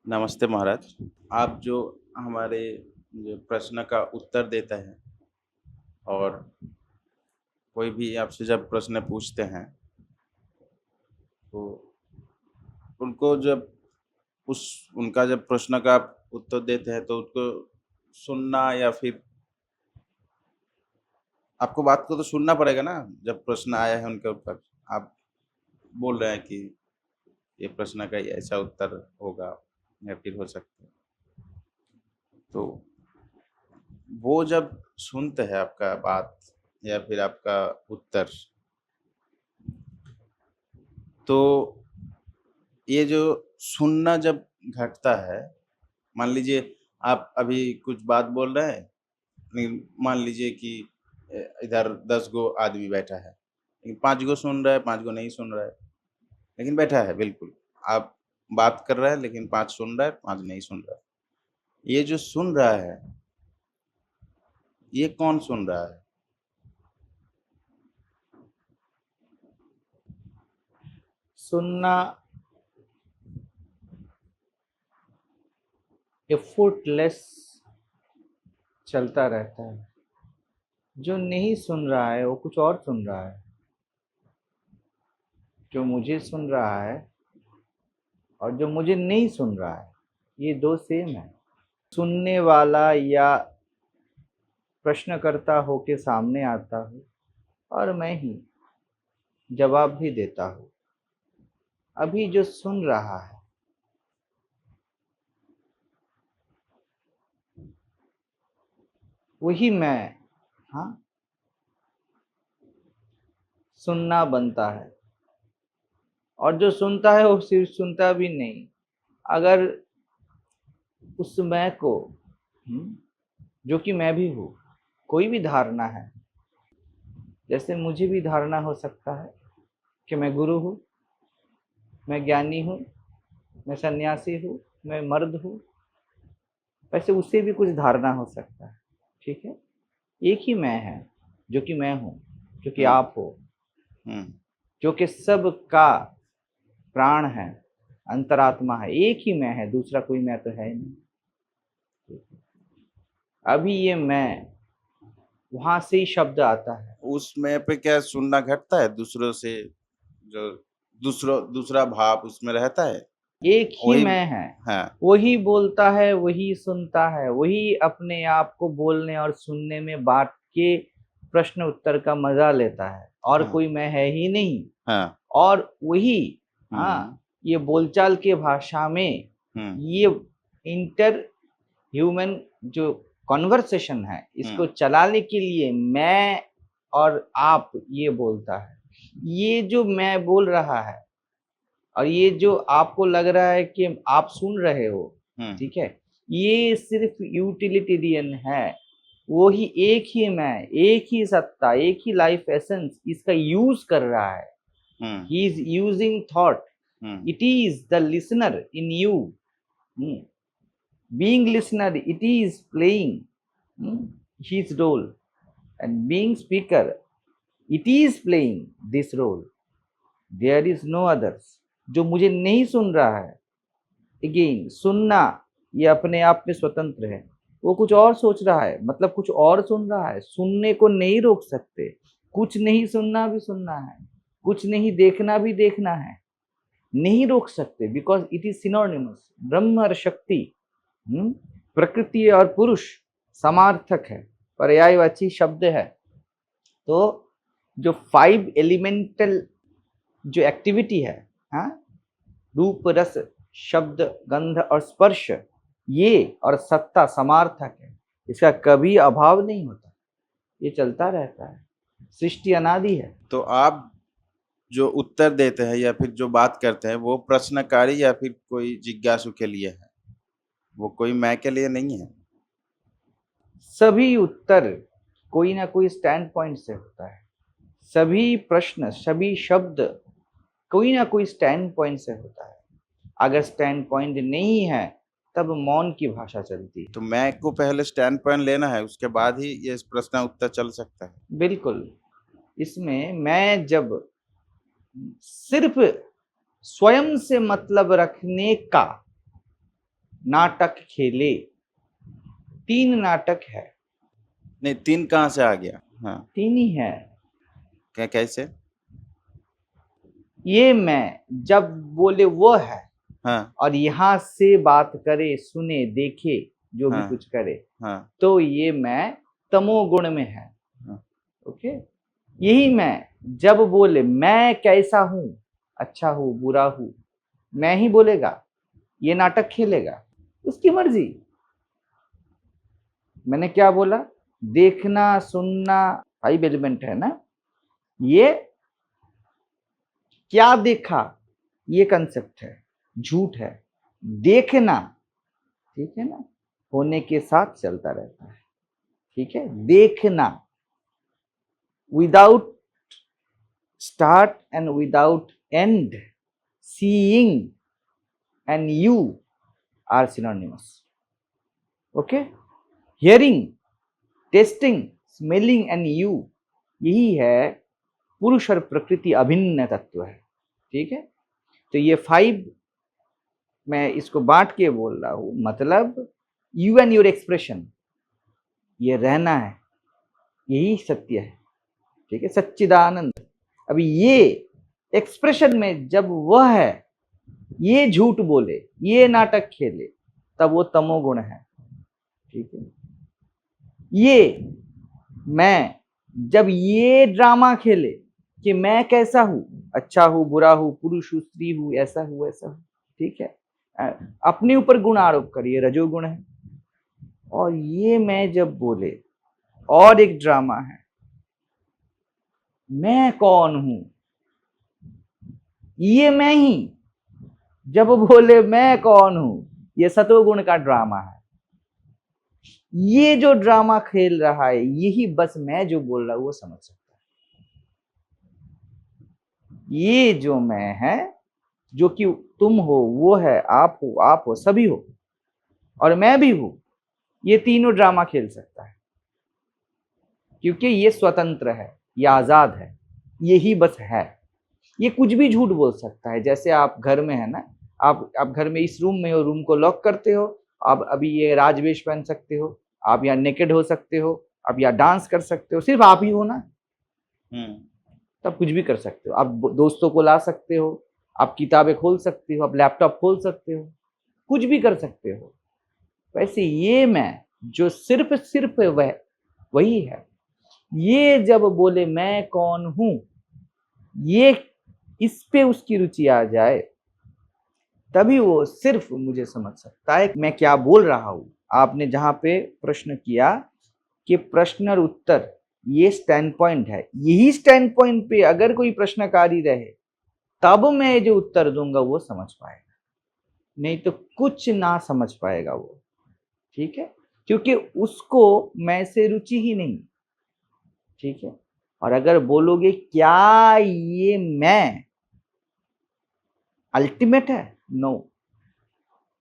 नमस्ते महाराज। आप जो हमारे जो प्रश्न का उत्तर देते हैं और कोई भी आपसे जब प्रश्न पूछते हैं तो उनको जब उस उनका जब प्रश्न का आप उत्तर देते हैं तो उसको सुनना या फिर आपको बात को तो सुनना पड़ेगा ना। जब प्रश्न आया है उनके ऊपर आप बोल रहे हैं कि ये प्रश्न का ये ऐसा उत्तर होगा या फिर हो सकता है, तो वो जब सुनते हैं आपका बात या फिर आपका उत्तर, तो ये जो सुनना जब घटता है, मान लीजिए आप अभी कुछ बात बोल रहे हैं, लेकिन मान लीजिए कि इधर 10 गो आदमी बैठा है, लेकिन 5 गो सुन रहा है, 5 गो नहीं सुन रहा है, लेकिन बैठा है बिल्कुल। आप बात कर रहे हैं लेकिन 5 सुन रहा है, 5 नहीं सुन रहा है। ये जो सुन रहा है, ये कौन सुन रहा है? सुनना एफर्टलेस चलता रहता है। जो नहीं सुन रहा है वो कुछ और सुन रहा है। जो मुझे सुन रहा है और जो मुझे नहीं सुन रहा है, ये दो सेम है। सुनने वाला या प्रश्नकर्ता होके सामने आता हूँ और मैं ही जवाब भी देता हूँ। अभी जो सुन रहा है वही मैं। हाँ, सुनना बनता है और जो सुनता है वो सिर्फ सुनता भी नहीं, अगर उस मैं को जो कि मैं भी हूँ, कोई भी धारणा है, जैसे मुझे भी धारणा हो सकता है कि मैं गुरु हूँ, मैं ज्ञानी हूँ, मैं सन्यासी हूँ, मैं मर्द हूँ, वैसे उससे भी कुछ धारणा हो सकता है। ठीक है, एक ही मैं है जो कि मैं हूँ, जो कि हम्म। आप हो, हम्म। जो कि सब का प्राण है, अंतरात्मा है। एक ही मैं है, दूसरा कोई मैं तो है ही नहीं। अभी ये मैं, वहां से ही शब्द आता है। उस में पे क्या सुनना घटता है दूसरों से? जो दूसरा भाव उसमें रहता है? एक ही वही। मैं है, हाँ। वही बोलता है, वही सुनता है, वही अपने आप को बोलने और सुनने में बांट के प्रश्न उत्तर का मजा लेता है, और हाँ। कोई मैं है ही नहीं। हाँ। और वही, हम्म। हाँ, ये बोलचाल के भाषा में हम्म। ये इंटर ह्यूमन जो कॉन्वर्सेशन है, इसको हम्म। चलाने के लिए मैं और आप ये बोलता है। ये जो मैं बोल रहा है और ये जो आपको लग रहा है कि आप सुन रहे हो, हम्म। ठीक है, ये सिर्फ यूटिलिटेरियन है। वो ही एक ही मैं, एक ही सत्ता, एक ही लाइफ एसेंस इसका यूज कर रहा है। Hmm. He is using thought. Hmm. It is the listener in you. Being listener, it is playing his role, and being speaker, it is playing this role. There is no others। जो मुझे नहीं सुन रहा है, again सुनना ये अपने आप में स्वतंत्र है। वो कुछ और सोच रहा है, मतलब कुछ और सुन रहा है। सुनने को नहीं रोक सकते। कुछ नहीं सुनना भी सुनना है, कुछ नहीं देखना भी देखना है। नहीं रोक सकते, बिकॉज इट इज सिनोनिमस। ब्रह्म और शक्ति, प्रकृति और पुरुष समार्थक है, पर्यायवाची शब्द है। तो जो 5 एलिमेंटल जो एक्टिविटी है, हाँ, रूप रस शब्द गंध और स्पर्श, ये और सत्ता समार्थक है। इसका कभी अभाव नहीं होता, ये चलता रहता है। सृष्टि अनादि है। तो आप जो उत्तर देते हैं या फिर जो बात करते हैं वो प्रश्नकारी या फिर कोई जिज्ञासु के लिए है, वो कोई मैं के लिए नहीं है। सभी उत्तर कोई ना कोई स्टैंड पॉइंट से होता है। सभी प्रश्न, सभी शब्द कोई ना कोई स्टैंड पॉइंट से होता है। अगर स्टैंड पॉइंट नहीं है तब मौन की भाषा चलती है। तो मैं को पहले स्टैंड पॉइंट लेना है, उसके बाद ही ये प्रश्न उत्तर चल सकता है। बिल्कुल। इसमें मैं जब सिर्फ स्वयं से मतलब रखने का नाटक खेले। 3 नाटक है। नहीं, 3 कहाँ से आ गया? हाँ, 3 ही है। क्या कैसे? ये मैं जब बोले वो है, हाँ, और यहाँ से बात करे, सुने, देखे, जो भी हाँ, कुछ करे, हाँ, तो ये मैं तमोगुण में है। हाँ, ओके। यही मैं जब बोले मैं कैसा हूं, अच्छा हूं, बुरा हूं, मैं ही बोलेगा, ये नाटक खेलेगा, उसकी मर्जी। मैंने क्या बोला? देखना, सुनना 5 एलिमेंट है ना। ये क्या देखा, ये कंसेप्ट है, झूठ है। देखना, ठीक है ना, होने के साथ चलता रहता है। ठीक है, देखना without start and without end, seeing and you are synonymous. Okay. Hearing, testing, smelling and you, यही है पुरुष और प्रकृति अभिन्न तत्व है। ठीक है। तो ये 5 मैं इसको बांट के बोल रहा हूं, मतलब यू एंड योर एक्सप्रेशन, ये रहना है, यही सत्य है। ठीक है, सच्चिदानंद। अभी ये एक्सप्रेशन में जब वह है, ये झूठ बोले, ये नाटक खेले, तब वो तमोगुण है। ठीक है। ये मैं जब ये ड्रामा खेले कि मैं कैसा हूं, अच्छा हूं, बुरा हूं, पुरुष हूं, स्त्री हूं, ऐसा हूं, ऐसा हूं, ठीक है, अपने ऊपर गुण आरोप करिए, रजोगुण है। और ये मैं जब बोले, और एक ड्रामा है, मैं कौन हूं, ये मैं ही जब बोले मैं कौन हूं, ये सतोगुण का ड्रामा है। ये जो ड्रामा खेल रहा है, यही बस मैं जो बोल रहा हूं वो समझ सकता है। ये जो मैं है, जो कि तुम हो, वो है, आप हो, सभी हो, और मैं भी हूं, ये तीनों ड्रामा खेल सकता है, क्योंकि ये स्वतंत्र है, ये आजाद है, यही बस है। ये कुछ भी झूठ बोल सकता है। जैसे आप घर में है ना, आप घर में इस रूम में हो, रूम को लॉक करते हो, आप अभी ये राजवेश पहन सकते हो, आप यहाँ नेकेड हो सकते हो, आप यहाँ डांस कर सकते हो, सिर्फ आप ही हो ना, तब कुछ भी कर सकते हो। आप दोस्तों को ला सकते हो, आप किताबें खोल सकते हो, आप लैपटॉप खोल सकते हो, कुछ भी कर सकते हो। वैसे ये मैं जो सिर्फ सिर्फ वह वही है। ये जब बोले मैं कौन हूं, ये इस पे उसकी रुचि आ जाए, तभी वो सिर्फ मुझे समझ सकता है मैं क्या बोल रहा हूं। आपने जहां पे प्रश्न किया कि प्रश्न और उत्तर, ये स्टैंड पॉइंट है, यही स्टैंड पॉइंट पे अगर कोई प्रश्नकारी रहे, तब मैं जो उत्तर दूंगा वो समझ पाएगा, नहीं तो कुछ ना समझ पाएगा वो। ठीक है, क्योंकि उसको मैं से रुचि ही नहीं। ठीक है। और अगर बोलोगे क्या ये मैं अल्टीमेट है, नो,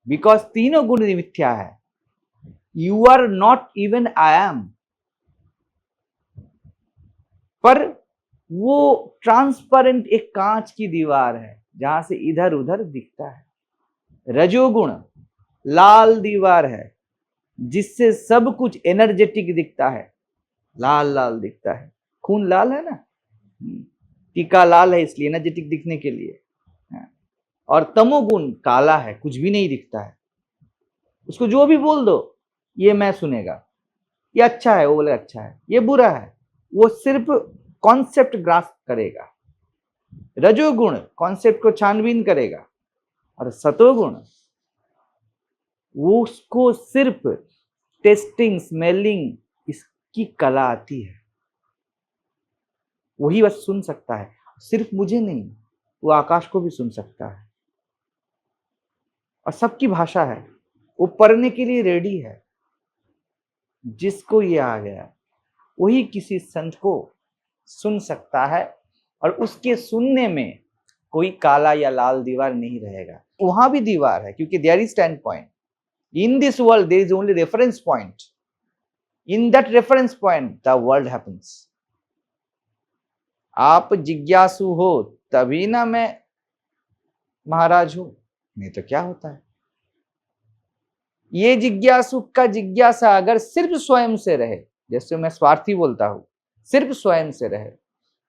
बिकॉज तीनों गुण मिथ्या है। You are not even I am, पर वो ट्रांसपेरेंट एक कांच की दीवार है जहां से इधर उधर दिखता है। रजोगुण लाल दीवार है जिससे सब कुछ एनर्जेटिक दिखता है, लाल लाल दिखता है, खून लाल है ना, टीका लाल है इसलिए एनर्जेटिक दिखने के लिए। और तमोगुण काला है, कुछ भी नहीं दिखता है, उसको जो भी बोल दो ये मैं सुनेगा, ये अच्छा है वो बोले अच्छा है, ये बुरा है, वो सिर्फ कॉन्सेप्ट ग्रास्प करेगा। रजोगुण कॉन्सेप्ट को छानबीन करेगा, और सतोगुण वो उसको सिर्फ टेस्टिंग, स्मेलिंग, इसकी कला आती है, वही बस सुन सकता है। सिर्फ मुझे नहीं, वो आकाश को भी सुन सकता है, और सबकी भाषा है, वो पढ़ने के लिए रेडी है। जिसको ये आ गया वही किसी संत को सुन सकता है, और उसके सुनने में कोई काला या लाल दीवार नहीं रहेगा। वहां भी दीवार है, क्योंकि there is stand point in this world, there is only reference point, in that reference point the world happens. आप जिज्ञासु हो तभी ना मैं महाराज हूं, नहीं तो क्या होता है। ये जिज्ञासु का जिज्ञासा अगर सिर्फ स्वयं से रहे, जैसे मैं स्वार्थी बोलता हूं, सिर्फ स्वयं से रहे,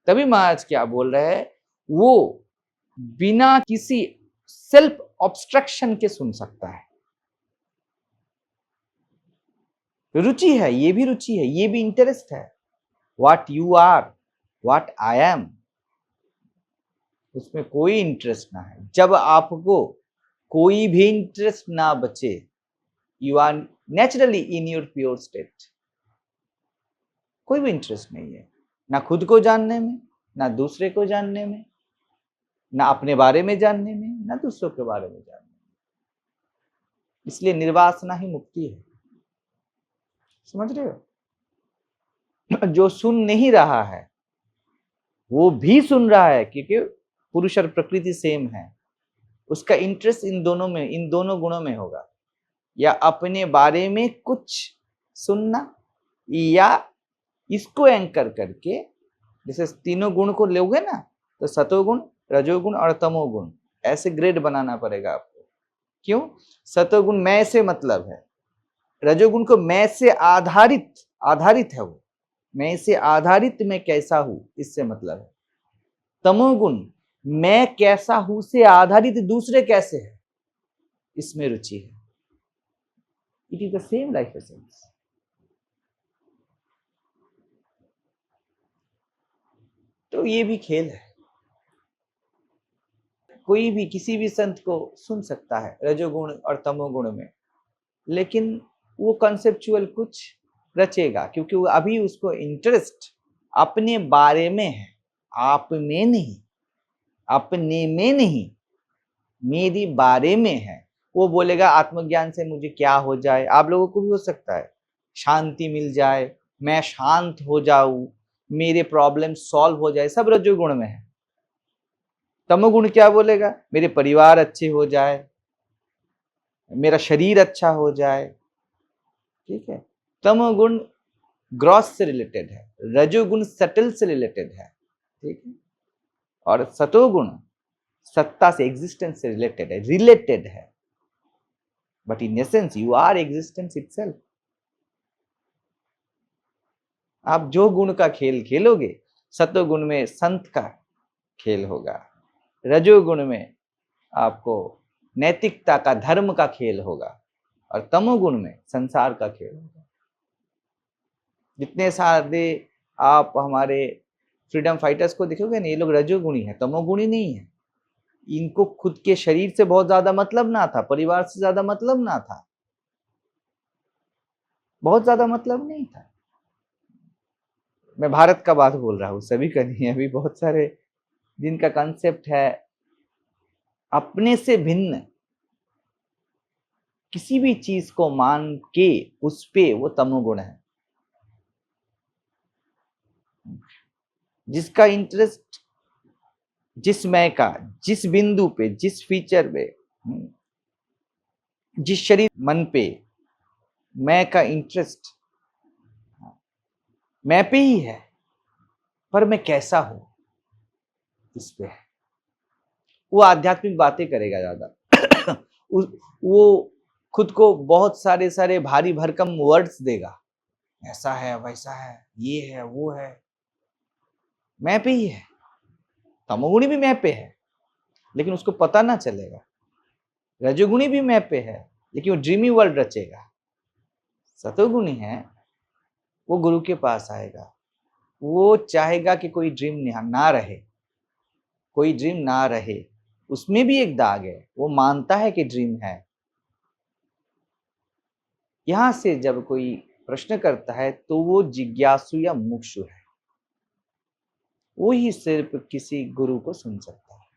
तभी महाराज क्या बोल रहे हैं, वो बिना किसी सेल्फ ऑब्स्ट्रक्शन के सुन सकता है। रुचि है, ये भी रुचि है, ये भी इंटरेस्ट है। What you are, what I am, उसमें कोई इंटरेस्ट ना है। जब आपको कोई भी इंटरेस्ट ना बचे, you are naturally in your pure state. कोई भी इंटरेस्ट नहीं है, ना खुद को जानने में, ना दूसरे को जानने में, ना अपने बारे में जानने में, ना दूसरों के बारे में जानने में। इसलिए निर्वासना ही मुक्ति है। समझ रहे हो? जो सुन नहीं रहा है वो भी सुन रहा है, क्योंकि पुरुष और प्रकृति सेम है। उसका इंटरेस्ट इन दोनों में, इन दोनों गुणों में होगा, या अपने बारे में कुछ सुनना, या इसको एंकर करके, जैसे तीनों गुण को लोगे ना, तो सतोगुण, रजोगुण और तमोगुण, ऐसे ग्रेड बनाना पड़ेगा आपको। क्यों? सतोगुण मैं से मतलब है, रजोगुण को मैं से आधारित है, वो मैं से आधारित मैं कैसा हूं, इससे मतलब है। तमोगुण मैं कैसा हूं से आधारित दूसरे कैसे है, इसमें रुचि है। It is the same life essence. तो ये भी खेल है। कोई भी किसी भी संत को सुन सकता है रजोगुण और तमोगुण में, लेकिन वो कंसेप्चुअल कुछ रचेगा, क्योंकि वो अभी उसको इंटरेस्ट अपने बारे में है, आप में नहीं, अपने में नहीं, मेरे बारे में है। वो बोलेगा आत्मज्ञान से मुझे क्या हो जाए। आप लोगों को भी हो सकता है शांति मिल जाए, मैं शांत हो जाऊं, मेरे प्रॉब्लम सॉल्व हो जाए, सब रजोगुण में है। तमोगुण क्या बोलेगा? मेरे परिवार अच्छे हो जाए, मेरा शरीर अच्छा हो जाए। ठीक है, तमोगुण ग्रॉस से रिलेटेड है, रजोगुण सटल से रिलेटेड है। ठीक है, और सतोगुण सत्ता से, एग्जिस्टेंस से रिलेटेड है। But in essence you our existence itself. आप जो गुण का खेल खेलोगे, सतोगुण में संत का खेल होगा, रजोगुण में आपको नैतिकता का, धर्म का खेल होगा, और तमोगुण में संसार का खेल होगा। जितने सारे आप हमारे फ्रीडम फाइटर्स को देखोगे ना, ये लोग रजोगुणी है, तमोगुणी नहीं है। इनको खुद के शरीर से बहुत ज्यादा मतलब ना था, परिवार से ज्यादा मतलब ना था, बहुत ज्यादा मतलब नहीं था। मैं भारत का बात बोल रहा हूं, सभी का नहीं है। अभी बहुत सारे जिनका कंसेप्ट है अपने से भिन्न किसी भी चीज को मान के उस पे, वो तमोगुण है। जिसका इंटरेस्ट जिस मैं का, जिस बिंदु पे, जिस फीचर पे, जिस शरीर मन पे मैं का इंटरेस्ट मैं पे ही है, पर मैं कैसा हूं इस पे है। वो आध्यात्मिक बातें करेगा ज्यादा। वो खुद को बहुत सारे सारे भारी भरकम वर्ड्स देगा, ऐसा है, वैसा है, ये है, वो है। मैं पे ही है। तमोगुणी भी मैं पे है, लेकिन उसको पता ना चलेगा। रजोगुणी भी मैं पे है, लेकिन वो ड्रीमी वर्ल्ड रचेगा। सतोगुणी है, वो गुरु के पास आएगा, वो चाहेगा कि कोई ड्रीम ना रहे, कोई ड्रीम ना रहे। उसमें भी एक दाग है, वो मानता है कि ड्रीम है। यहां से जब कोई प्रश्न करता है तो वो जिज्ञासु या मुमुक्षु है, वो ही सिर्फ किसी गुरु को सुन सकता है।